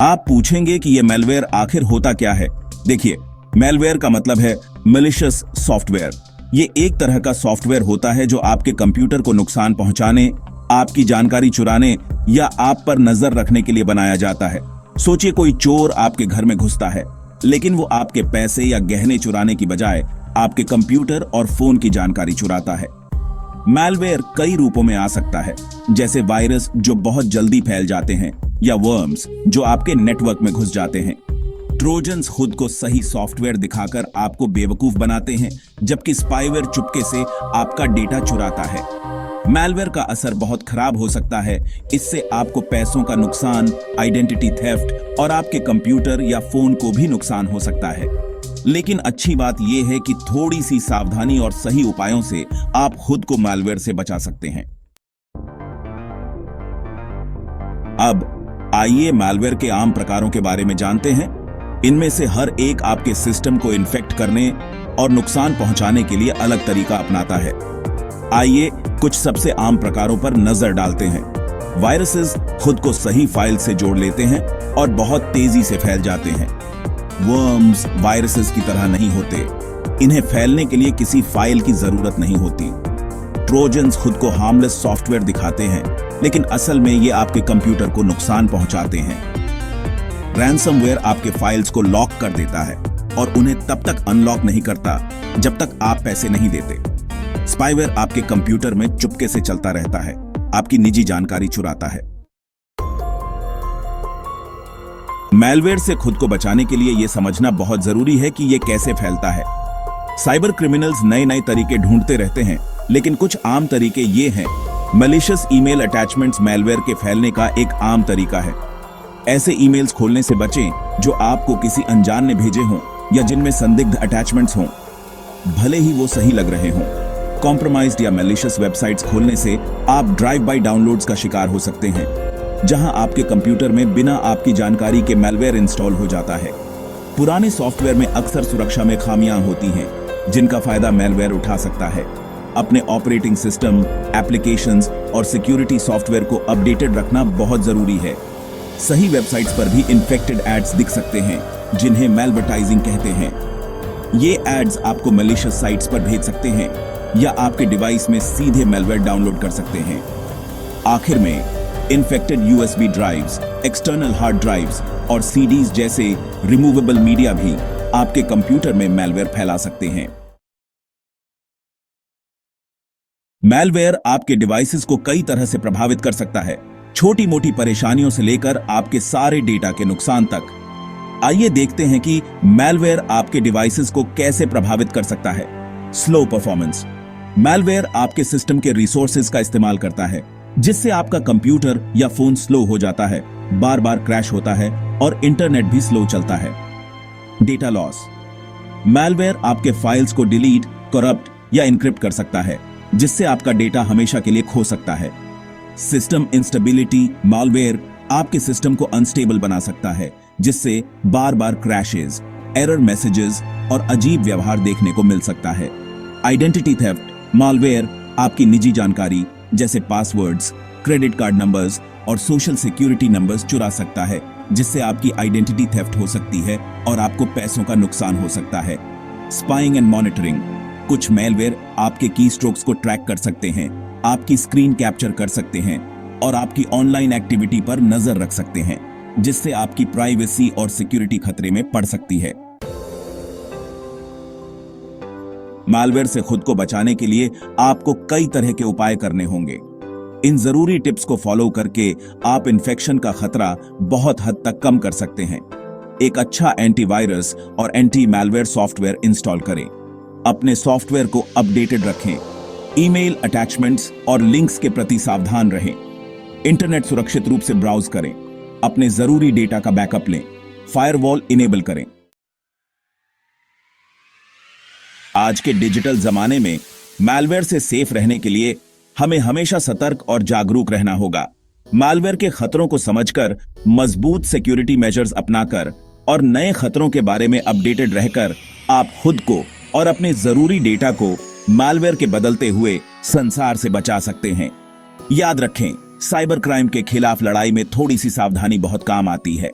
आप पूछेंगे कि यह मैलवेयर आखिर होता क्या है। देखिए, मैलवेयर का मतलब है मैलिशियस सॉफ्टवेयर। ये एक तरह का सॉफ्टवेयर होता है जो आपके कंप्यूटर को नुकसान पहुंचाने, आपकी जानकारी चुराने या आप पर नजर रखने के लिए बनाया जाता है। सोचिए, कोई चोर आपके घर में घुसता है, लेकिन वो आपके पैसे या गहने चुराने की बजाय आपके कंप्यूटर और फोन की जानकारी चुराता है। मैलवेयर कई रूपों में आ सकता है, जैसे वायरस जो बहुत जल्दी फैल जाते हैं या वर्म्स जो आपके नेटवर्क में घुस जाते हैं। ट्रोजन्स खुद को सही सॉफ्टवेयर दिखाकर आपको बेवकूफ बनाते हैं, जबकि स्पाईवेयर चुपके से आपका डेटा चुराता है। मैलवेयर का असर बहुत खराब हो सकता है। इससे आपको पैसों का नुकसान, आइडेंटिटी थेफ्ट और आपके कंप्यूटर या फोन को भी नुकसान हो सकता है। लेकिन अच्छी बात यह है कि थोड़ी सी सावधानी और सही उपायों से आप खुद को मैलवेयर से बचा सकते हैं। अब आइए मैलवेयर के आम प्रकारों के बारे में जानते हैं। इनमें से हर एक आपके सिस्टम को इन्फेक्ट करने और नुकसान पहुंचाने के लिए अलग तरीका अपनाता है। आइए कुछ सबसे आम प्रकारों पर नजर डालते हैं। वायरसेस खुद को सही फाइल से जोड़ लेते हैं और बहुत तेजी से फैल जाते हैं। वर्म्स वायरसेस की तरह नहीं होते। इन्हें फैलने के लिए किसी फाइल की जरूरत नहीं होती। ट्रोजन्स खुद को हार्मलेस सॉफ्टवेयर दिखाते हैं, लेकिन असल में ये आपके कंप्यूटर को नुकसान पहुंचाते हैं। रैंसमवेयर आपके फाइल्स को लॉक कर देता है और उन्हें तब तक अनलॉक नहीं करता जब तक आप पैसे नहीं देते। स्पाईवेयर आपके कंप्यूटर में चुपके से चलता रहता है, आपकी निजी जानकारी चुराता है। मैलवेयर से खुद को बचाने के लिए यह समझना बहुत जरूरी है कि यह कैसे फैलता है। साइबर क्रिमिनल्स नए नए तरीके ढूंढते रहते हैं, लेकिन कुछ आम तरीके ये हैं। मैलिशियस ईमेल अटैचमेंट्स मैलवेयर के फैलने का एक आम तरीका है। ऐसे ईमेल्स खोलने से बचें जो आपको किसी अनजान ने भेजे हों या जिनमें संदिग्ध अटैचमेंट्स हों, भले ही वो सही लग रहे हों। कॉम्प्रोमाइज्ड या मैलिशियस वेबसाइट्स खोलने से आप ड्राइव बाय डाउनलोड्स का शिकार हो सकते हैं, जहां आपके कंप्यूटर में बिना आपकी जानकारी के मैलवेयर इंस्टॉल हो जाता है। पुराने सॉफ्टवेयर में अक्सर सुरक्षा में खामियां होती हैं, जिनका फायदा मैलवेयर उठा सकता है। अपने ऑपरेटिंग सिस्टम, एप्लीकेशंस और सिक्योरिटी सॉफ्टवेयर को अपडेटेड रखना बहुत जरूरी है। सही वेबसाइट्स पर भी इन्फेक्टेड एड्स दिख सकते हैं, जिन्हें मैलवर्टाइजिंग कहते हैं। ये एड्स आपको मैलिशियस साइट्स पर भेज सकते हैं या आपके डिवाइस में सीधे मैलवेयर डाउनलोड कर सकते हैं। आखिर में, infected USB drives, external hard drives और सीडीज जैसे रिमूवेबल मीडिया भी आपके कंप्यूटर में मैलवेयर फैला सकते हैं। मैलवेयर आपके डिवाइसेस को कई तरह से प्रभावित कर सकता है, छोटी मोटी परेशानियों से लेकर आपके सारे डेटा के नुकसान तक। आइए देखते हैं कि मैलवेयर आपके डिवाइसेस को कैसे प्रभावित कर सकता है। Slow performance. मैलवेयर आपके सिस्टम के रिसोर्सेज का इस्तेमाल करता है, जिससे आपका कंप्यूटर या फोन स्लो हो जाता है, बार बार क्रैश होता है और इंटरनेट भी स्लो चलता है। Data loss. मैलवेयर आपके फाइल्स को डिलीट, करप्ट या इनक्रिप्ट कर सकता है, जिससे आपका डेटा हमेशा के लिए खो सकता है। System instability. मैलवेयर आपके सिस्टम को अनस्टेबल बना सकता है, जिससे बार बार क्रैशेस, एरर मैसेजेस और अजीब व्यवहार देखने को मिल सकता है। Identity theft. मैलवेयर आपकी निजी जानकारी जैसे पासवर्ड्स, क्रेडिट कार्ड नंबर्स और सोशल सिक्योरिटी नंबर्स चुरा सकता है, जिससे आपकी आइडेंटिटी थेफ्ट हो सकती है और आपको पैसों का नुकसान हो सकता है। Spying and monitoring. कुछ मैलवेयर आपके कीस्ट्रोक्स को ट्रैक कर सकते हैं, आपकी स्क्रीन कैप्चर कर सकते हैं और आपकी ऑनलाइन एक्टिविटी पर नजर रख सकते हैं, जिससे आपकी प्राइवेसी और सिक्योरिटी खतरे में पड़ सकती है। मैलवेयर से खुद को बचाने के लिए आपको कई तरह के उपाय करने होंगे। इन जरूरी टिप्स को फॉलो करके आप इन्फेक्शन का खतरा बहुत हद तक कम कर सकते हैं। एक अच्छा एंटीवायरस और एंटी मैलवेयर सॉफ्टवेयर इंस्टॉल करें। अपने सॉफ्टवेयर को अपडेटेड रखें। ईमेल अटैचमेंट्स और लिंक्स के प्रति सावधान रहें। इंटरनेट सुरक्षित रूप से ब्राउज करें। अपने जरूरी डेटा का बैकअप लें। फायरवॉल इनेबल करें। आज के डिजिटल जमाने में मैलवेयर से सेफ रहने के लिए हमें हमेशा सतर्क और जागरूक रहना होगा। मैलवेयर के खतरों को समझकर, मजबूत सिक्योरिटी मेजर्स अपनाकर और नए खतरों के बारे में अपडेटेड रहकर आप खुद को और अपने जरूरी डेटा को मैलवेयर के बदलते हुए संसार से बचा सकते हैं। याद रखें, साइबर क्राइम के खिलाफ लड़ाई में थोड़ी सी सावधानी बहुत काम आती है।